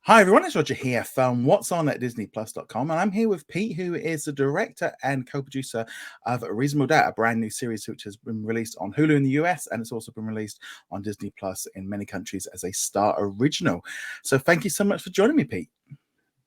Hi everyone, it's Roger here from What's On at disneyplus.com, and I'm here with Pete, who is the director and co-producer of Reasonable Doubt, a brand new series which has been released on Hulu in the US, and it's also been released on Disney Plus in many countries as a Star original. So thank you so much for joining me, Pete.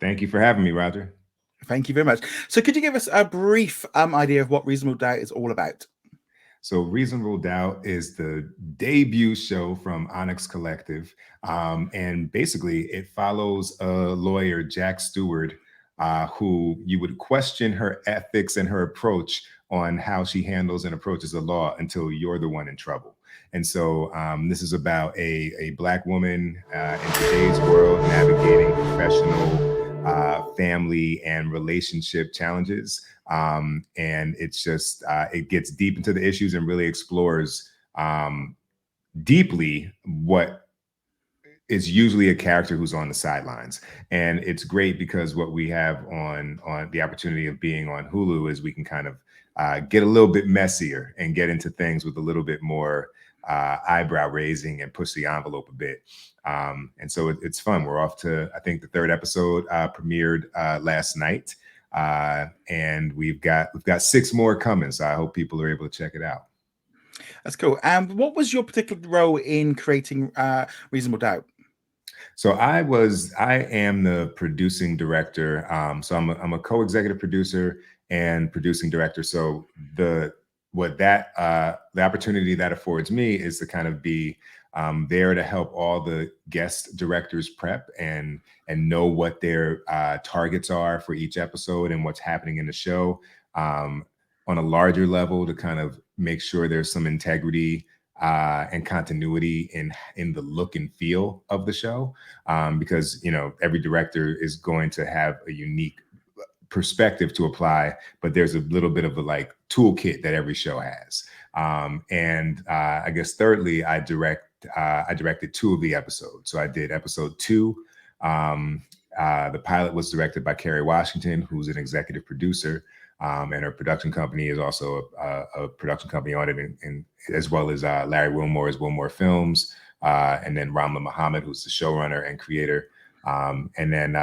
Thank you for having me, Roger. Thank you very much. So could you give us a brief idea of what Reasonable Doubt is all about? So Reasonable Doubt is the debut show from Onyx Collective. And basically it follows a lawyer, Jax Stewart, who you would question her ethics and her approach on how she handles and approaches the law until you're the one in trouble. And so this is about a Black woman in today's world navigating professional, family, and relationship challenges. And it's just it gets deep into the issues and really explores deeply what is usually a character who's on the sidelines. And it's great because what we have on the opportunity of being on Hulu is we can kind of get a little bit messier and get into things with a little bit more eyebrow raising and push the envelope a bit. And so it's fun. We're off to, I think the third episode premiered last night. And we've got 6 more coming. So I hope people are able to check it out. That's cool. And what was your particular role in creating Reasonable Doubt? So I am the producing director. So I'm a co-executive producer and producing director. So the opportunity that affords me is to kind of be there to help all the guest directors prep and know what their targets are for each episode and what's happening in the show, on a larger level, to kind of make sure there's some integrity and continuity in the look and feel of the show, because every director is going to have a unique perspective to apply, but there's a little bit of a toolkit that every show has. And I guess thirdly, I directed 2 of the episodes. So I did episode 2. The pilot was directed by Kerry Washington, who's an executive producer. And her production company is also a production company on it, and as well as Larry Wilmore's Wilmore Films, and then Ramla Muhammad, who's the showrunner and creator. And then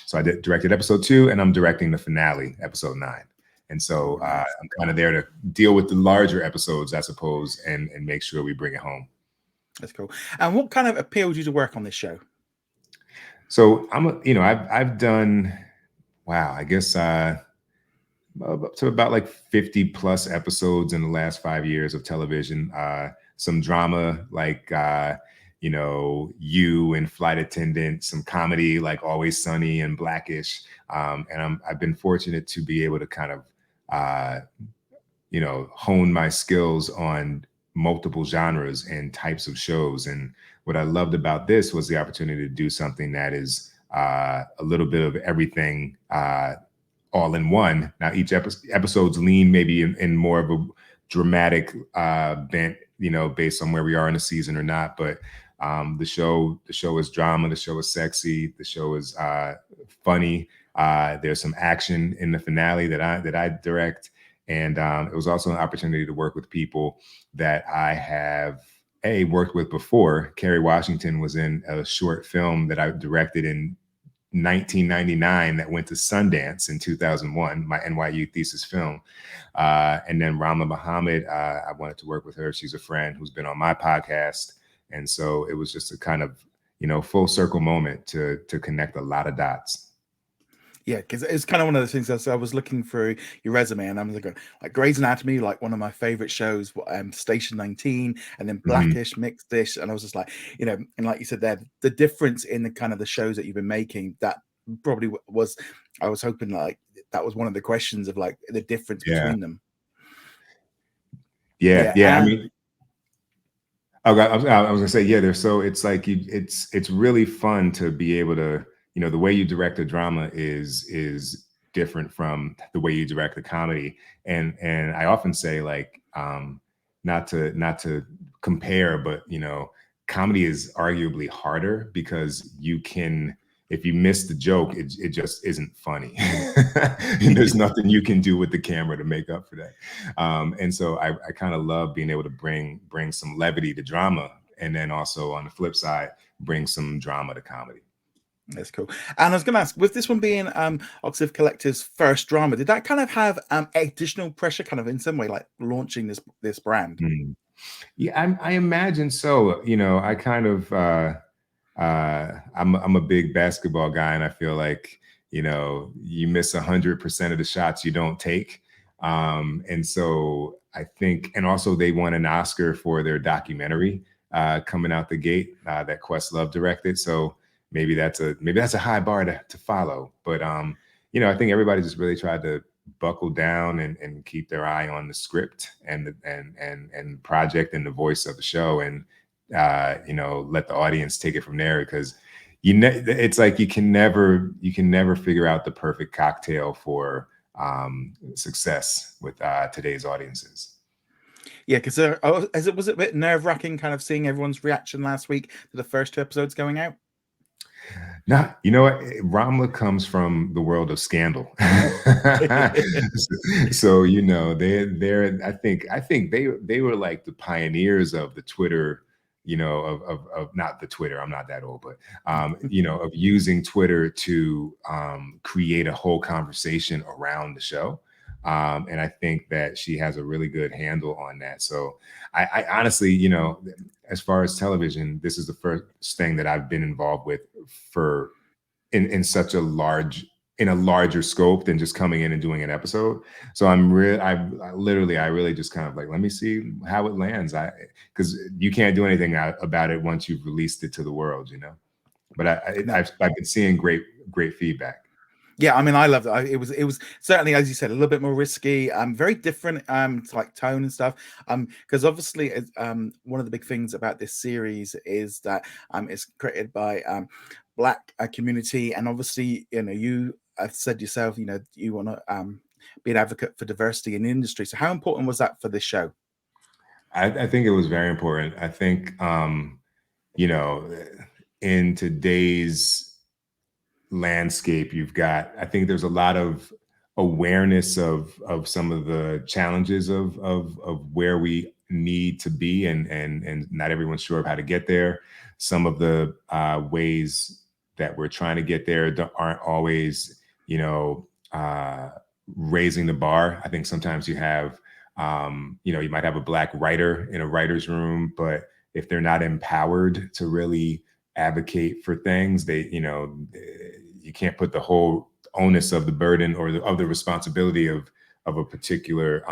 so I directed episode 2, and I'm directing the finale, episode 9. And so I'm kind of there to deal with the larger episodes, I suppose, and make sure we bring it home. That's cool. And what kind of appealed you to work on this show? So I've done, wow, I guess to about 50 plus episodes in the last 5 years of television. Some drama You and Flight Attendant, some comedy like Always Sunny and Blackish. And I've been fortunate to be able to kind of hone my skills on multiple genres and types of shows. And what I loved about this was the opportunity to do something that is a little bit of everything, all in one. Now each episodes lean maybe in more of a dramatic bent, based on where we are in the season or not. But the show is drama. The show is sexy. The show is funny. There's some action in the finale that I direct, and it was also an opportunity to work with people that I have worked with before. Kerry Washington was in a short film that I directed in 1999 that went to Sundance in 2001, my NYU thesis film. And then Ramla Muhammad, I wanted to work with her. She's a friend who's been on my podcast. And so it was just a kind of, full circle moment to connect a lot of dots. Yeah, because it's kind of one of those things. As I was looking through your resume, and I'm like Grey's Anatomy, like one of my favorite shows, Station 19, and then Blackish, Mixed Dish, and I was just like, and like you said there, the difference in the kind of the shows that you've been making, that probably was, I was hoping that was one of the questions of the difference between them. Yeah. I mean, I was gonna say, it's really fun to be able to, the way you direct a drama is different from the way you direct a comedy. And I often say not to compare, but comedy is arguably harder because if you miss the joke, it just isn't funny. And there's nothing you can do with the camera to make up for that. And so I kind of love being able to bring some levity to drama, and then also on the flip side, bring some drama to comedy. That's cool. And I was going to ask, with this one being Onyx Collective's first drama, did that kind of have additional pressure, kind of in some way, like launching this brand? Mm. Yeah, I imagine so. I kind of I'm a big basketball guy, and I feel like you miss 100% of the shots you don't take. And so I think, and also they won an Oscar for their documentary coming out the gate that Questlove directed. So maybe that's a high bar to follow. But I think everybody just really tried to buckle down and keep their eye on the script and the project and the voice of the show, and let the audience take it from there, because it's like you can never figure out the perfect cocktail for success with today's audiences. Yeah, because was it a bit nerve wracking, kind of seeing everyone's reaction last week to the first two episodes going out? Now, you know what? Ramla comes from the world of scandal. So, they're I think they were like the pioneers of the Twitter, of not the Twitter. I'm not that old, but of using Twitter to create a whole conversation around the show. And I think that she has a really good handle on that. So I honestly, as far as television, this is the first thing that I've been involved with for in such a larger scope than just coming in and doing an episode. So I really just kind of like, let me see how it lands. Because you can't do anything about it once you've released it to the world, But No. I've been seeing great feedback. Yeah, I mean, I loved it. It was certainly, as you said, a little bit more risky, very different, to like tone and stuff. Because obviously, one of the big things about this series is that it's created by Black community, and obviously, you have said yourself, you want to be an advocate for diversity in the industry. So, how important was that for this show? I think it was very important. I think you know, in today's landscape, I think there's a lot of awareness of some of the challenges of where we need to be, and not everyone's sure of how to get there. Some of the ways that we're trying to get there aren't always, raising the bar. I think sometimes you might have a Black writer in a writer's room, but if they're not empowered to really advocate for things, you can't put the whole onus of the burden or of the responsibility of a particular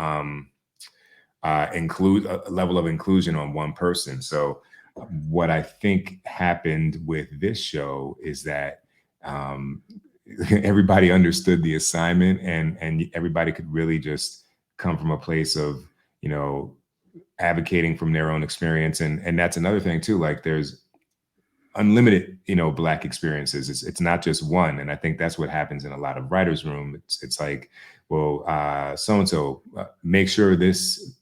include a level of inclusion on one person. So what I think happened with this show is that everybody understood the assignment, and everybody could really just come from a place of advocating from their own experience. And that's another thing too, like there's unlimited Black experiences. It's not just one. And I think that's what happens in a lot of writers' room. It's like, well, so and so, make sure this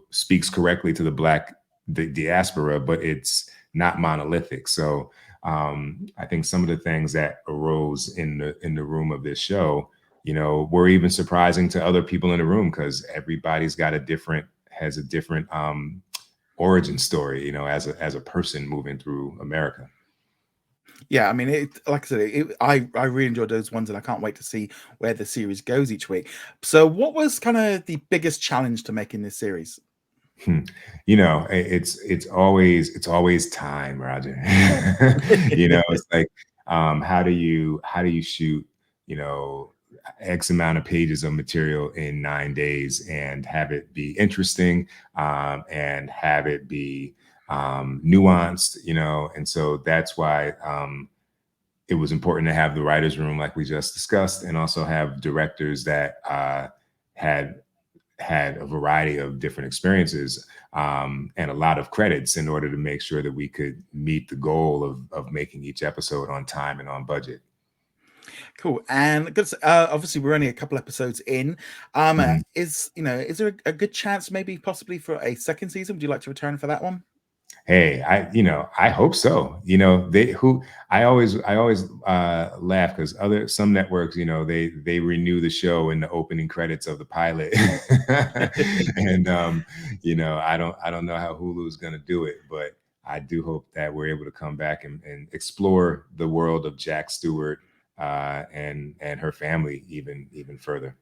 speaks correctly to the diaspora, but it's not monolithic. So I think some of the things that arose in the room of this show were even surprising to other people in the room, because everybody's has a different origin story, as a person moving through America. Yeah, I mean, like I said, I really enjoyed those ones, and I can't wait to see where the series goes each week. So, what was kind of the biggest challenge to making this series? It's always time, Roger. It's like, how do you shoot, X amount of pages of material in 9 days and have it be interesting, and have it be nuanced, and so that's why it was important to have the writers' room, like we just discussed, and also have directors that had a variety of different experiences, and a lot of credits, in order to make sure that we could meet the goal of making each episode on time and on budget. Cool. And because obviously we're only a couple episodes in, Mhm. is there a good chance, maybe possibly, for a second season? Would you like to return for that one? Hey, I hope so. I always laugh, because some networks, they renew the show in the opening credits of the pilot. And I don't know how Hulu is going to do it, but I do hope that we're able to come back and explore the world of Jax Stewart and her family even further.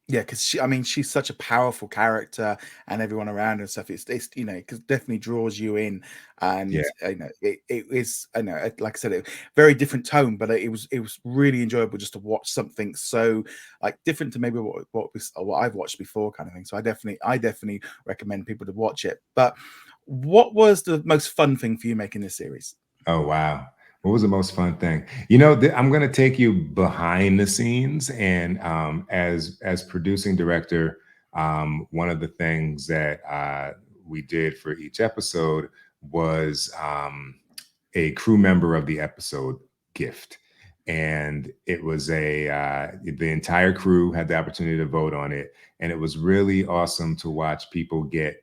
Yeah, because I mean, she's such a powerful character, and everyone around her and stuff. It's you know, because definitely draws you in, Yeah. and you know, it is, I know, like I said, very different tone, but it was really enjoyable just to watch something so like different to maybe what I've watched before, kind of thing. So I definitely recommend people to watch it. But what was the most fun thing for you making this series? Oh, wow. What was the most fun thing? You know, I'm going to take you behind the scenes, and as producing director, one of the things that we did for each episode was a crew member of the episode gift, and it was the entire crew had the opportunity to vote on it, and it was really awesome to watch people get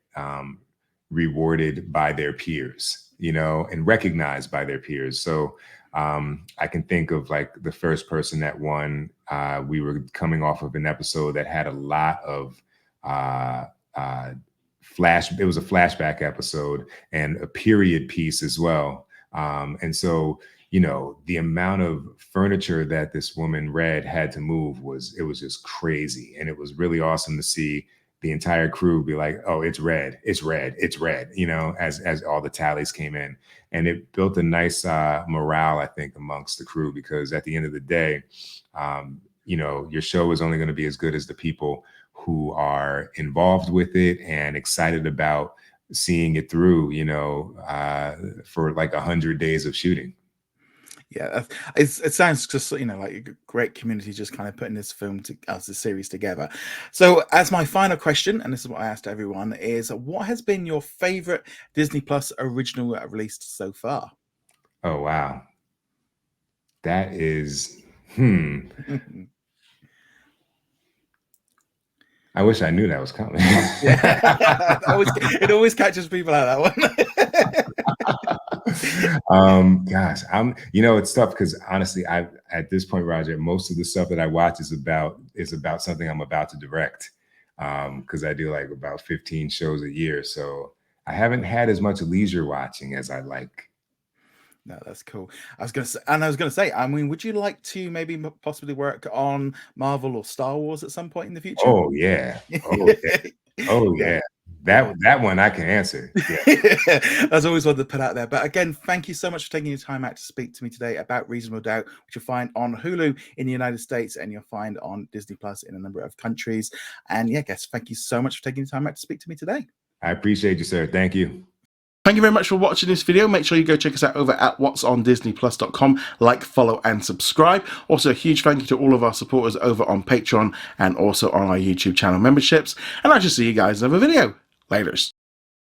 rewarded by their peers, you know, and recognized by their peers. So I can think of like the first person that won. We were coming off of an episode that had a lot of it was a flashback episode and a period piece as well. And so, you know, the amount of furniture that this woman Red had to move it was just crazy. And it was really awesome to see the entire crew be like, oh, it's red, it's red, it's red, you know, as all the tallies came in. And it built a nice morale, I think, amongst the crew, because at the end of the day, you know, your show is only going to be as good as the people who are involved with it and excited about seeing it through, you know, for like 100 days of shooting. Yeah, it sounds just, you know, like a great community just kind of putting this as a series together. So as my final question, and this is what I asked everyone, is what has been your favorite Disney Plus original released so far? Oh, wow. That is, I wish I knew that was coming. Yeah, it always catches people out, that one. Gosh, you know, it's tough because honestly, at this point, Roger, most of the stuff that I watch is about something I'm about to direct. Because I do like about 15 shows a year. So I haven't had as much leisure watching as I like. No, that's cool. I was gonna say, I mean, would you like to maybe possibly work on Marvel or Star Wars at some point in the future? Oh yeah. Oh yeah. Oh Yeah, yeah. yeah. That one I can answer. Yeah. That's always one to put out there. But again, thank you so much for taking your time out to speak to me today about Reasonable Doubt, which you'll find on Hulu in the United States and you'll find on Disney Plus in a number of countries. And yeah, guys, thank you so much for taking the time out to speak to me today. I appreciate you, sir. Thank you. Thank you very much for watching this video. Make sure you go check us out over at whatsondisneyplus.com. Like, follow, and subscribe. Also, a huge thank you to all of our supporters over on Patreon and also on our YouTube channel memberships. And I shall see you guys in another video. Laters.